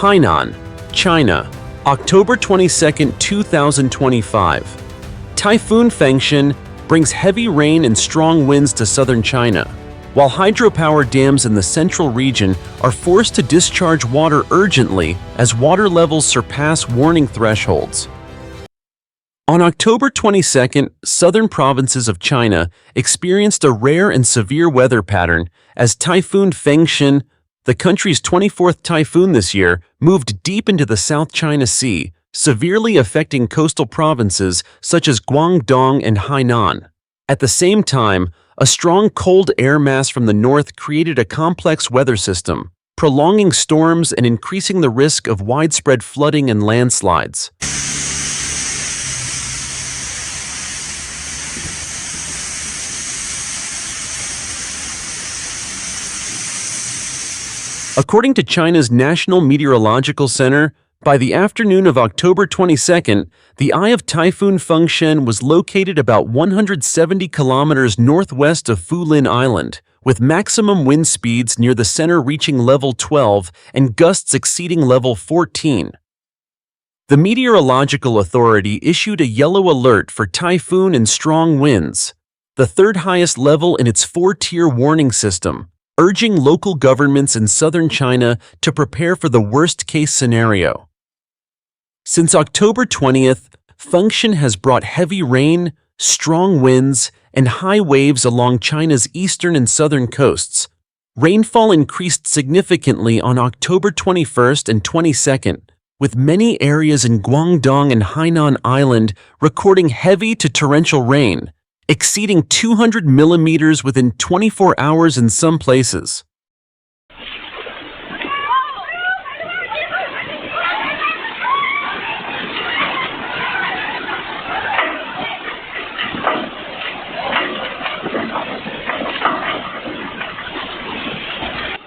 Hainan, China, October 22, 2025. Typhoon Fengshan brings heavy rain and strong winds to southern China, while hydropower dams in the central region are forced to discharge water urgently as water levels surpass warning thresholds. On October 22nd, southern provinces of China experienced a rare and severe weather pattern as Typhoon Fengshan, the country's 24th typhoon this year, moved deep into the South China Sea, severely affecting coastal provinces such as Guangdong and Hainan. At the same time, a strong cold air mass from the north created a complex weather system, prolonging storms and increasing the risk of widespread flooding and landslides. According to China's National Meteorological Center, by the afternoon of October 22nd, the eye of Typhoon Fengshan was located about 170 kilometers northwest of Fulin Island, with maximum wind speeds near the center reaching level 12 and gusts exceeding level 14. The Meteorological Authority issued a yellow alert for typhoon and strong winds, the third highest level in its four-tier warning system, urging local governments in southern China to prepare for the worst-case scenario. Since October 20th, Fengshan has brought heavy rain, strong winds, and high waves along China's eastern and southern coasts. Rainfall increased significantly on October 21st and 22nd, with many areas in Guangdong and Hainan Island recording heavy to torrential rain, exceeding 200 millimeters within 24 hours in some places.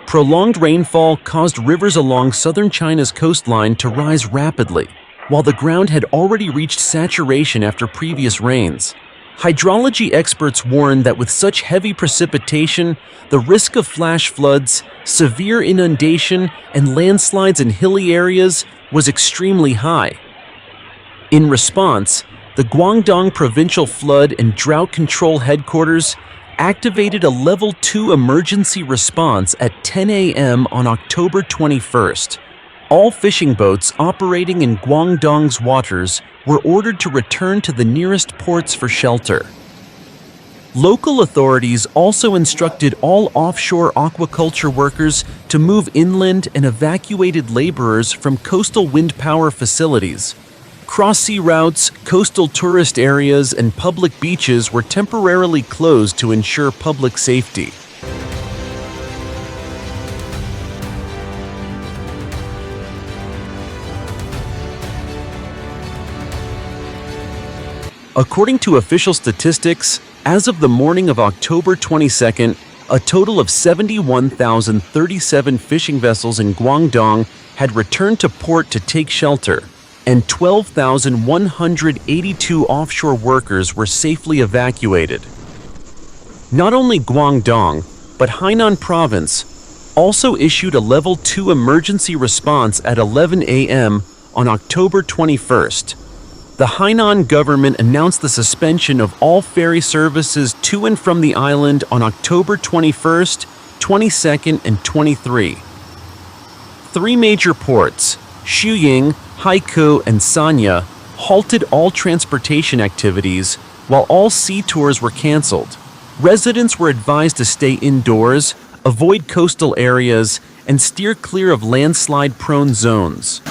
Prolonged rainfall caused rivers along southern China's coastline to rise rapidly, while the ground had already reached saturation after previous rains. Hydrology experts warn that with such heavy precipitation, the risk of flash floods, severe inundation, and landslides in hilly areas was extremely high. In response, the Guangdong Provincial Flood and Drought Control Headquarters activated a Level 2 emergency response at 10 a.m. on October 21st. All fishing boats operating in Guangdong's waters were ordered to return to the nearest ports for shelter. Local authorities also instructed all offshore aquaculture workers to move inland and evacuated laborers from coastal wind power facilities. Cross-sea routes, coastal tourist areas, and public beaches were temporarily closed to ensure public safety. According to official statistics, as of the morning of October 22nd, a total of 71,037 fishing vessels in Guangdong had returned to port to take shelter, and 12,182 offshore workers were safely evacuated. Not only Guangdong, but Hainan Province also issued a Level 2 emergency response at 11 a.m. on October 21st. The Hainan government announced the suspension of all ferry services to and from the island on October 21st, 22nd, and 23. Three major ports, Shuying, Haikou, and Sanya, halted all transportation activities, while all sea tours were canceled. Residents were advised to stay indoors, avoid coastal areas, and steer clear of landslide-prone zones.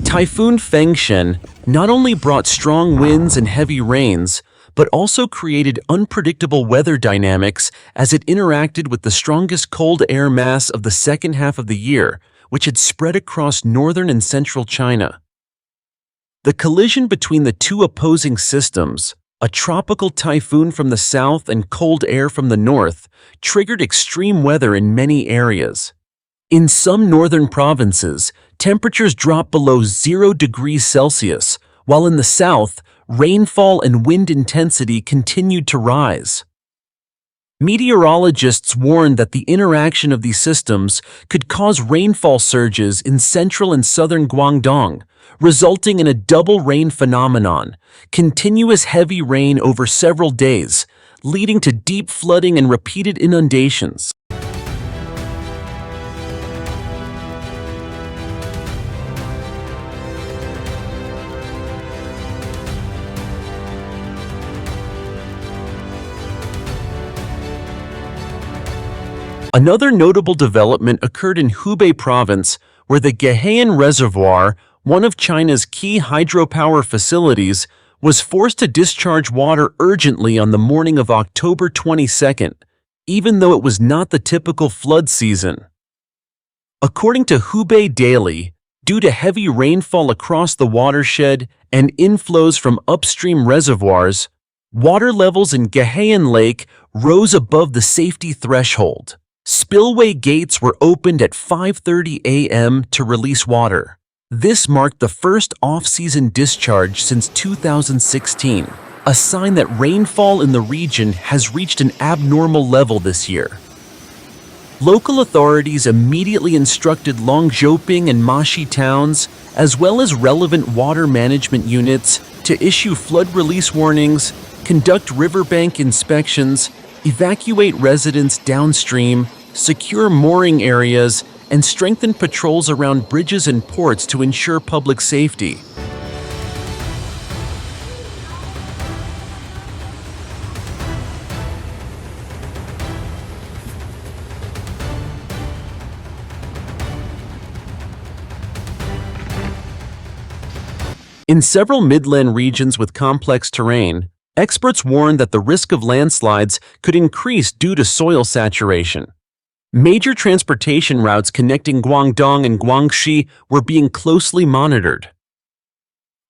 Typhoon Fengshan not only brought strong winds and heavy rains, but also created unpredictable weather dynamics as it interacted with the strongest cold air mass of the second half of the year, which had spread across northern and central China. The collision between the two opposing systems, a tropical typhoon from the south and cold air from the north, triggered extreme weather in many areas. In some northern provinces, temperatures dropped below 0 degrees Celsius, while in the south, rainfall and wind intensity continued to rise. Meteorologists warned that the interaction of these systems could cause rainfall surges in central and southern Guangdong, resulting in a double rain phenomenon, continuous heavy rain over several days, leading to deep flooding and repeated inundations. Another notable development occurred in Hubei province, where the Gehaian Reservoir, one of China's key hydropower facilities, was forced to discharge water urgently on the morning of October 22nd, even though it was not the typical flood season. According to Hubei Daily, due to heavy rainfall across the watershed and inflows from upstream reservoirs, water levels in Gehaian Lake rose above the safety threshold. Spillway gates were opened at 5:30 a.m. to release water. This marked the first off-season discharge since 2016, a sign that rainfall in the region has reached an abnormal level this year. Local authorities immediately instructed Longzhouping and Mashi towns, as well as relevant water management units, to issue flood release warnings, conduct riverbank inspections, evacuate residents downstream, secure mooring areas, and strengthen patrols around bridges and ports to ensure public safety. In several midland regions with complex terrain, experts warned that the risk of landslides could increase due to soil saturation. Major transportation routes connecting Guangdong and Guangxi were being closely monitored.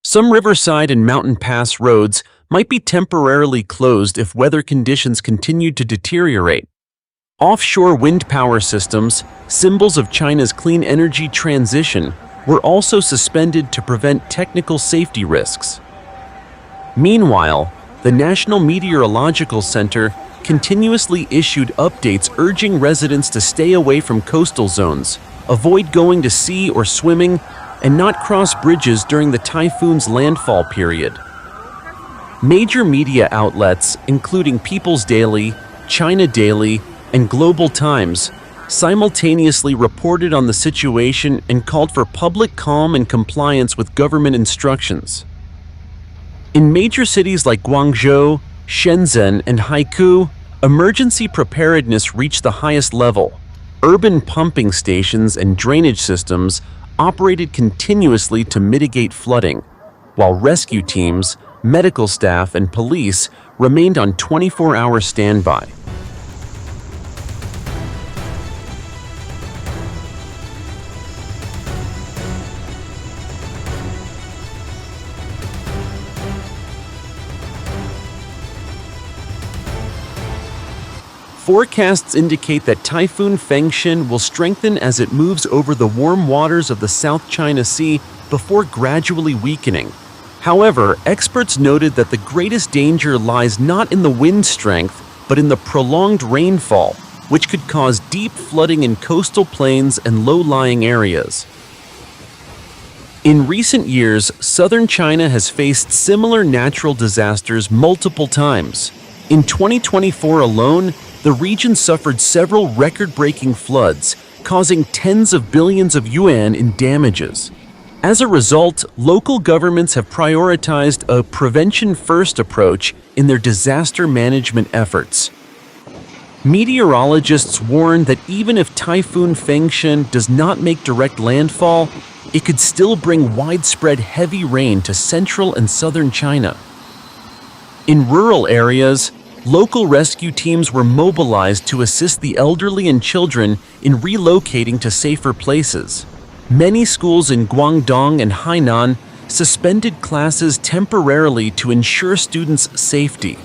Some riverside and mountain pass roads might be temporarily closed if weather conditions continued to deteriorate. Offshore wind power systems, symbols of China's clean energy transition, were also suspended to prevent technical safety risks. Meanwhile, the National Meteorological Center continuously issued updates urging residents to stay away from coastal zones, avoid going to sea or swimming, and not cross bridges during the typhoon's landfall period. Major media outlets, including People's Daily, China Daily, and Global Times, simultaneously reported on the situation and called for public calm and compliance with government instructions. In major cities like Guangzhou, Shenzhen, and Haikou, emergency preparedness reached the highest level. Urban pumping stations and drainage systems operated continuously to mitigate flooding, while rescue teams, medical staff, and police remained on 24-hour standby. Forecasts indicate that Typhoon Fengshen will strengthen as it moves over the warm waters of the South China Sea before gradually weakening. However, experts noted that the greatest danger lies not in the wind strength, but in the prolonged rainfall, which could cause deep flooding in coastal plains and low-lying areas. In recent years, southern China has faced similar natural disasters multiple times. In 2024 alone, the region suffered several record-breaking floods, causing tens of billions of yuan in damages. As a result, local governments have prioritized a prevention-first approach in their disaster management efforts. Meteorologists warn that even if Typhoon Fengshen does not make direct landfall, it could still bring widespread heavy rain to central and southern China. In rural areas, local rescue teams were mobilized to assist the elderly and children in relocating to safer places. Many schools in Guangdong and Hainan suspended classes temporarily to ensure students' safety.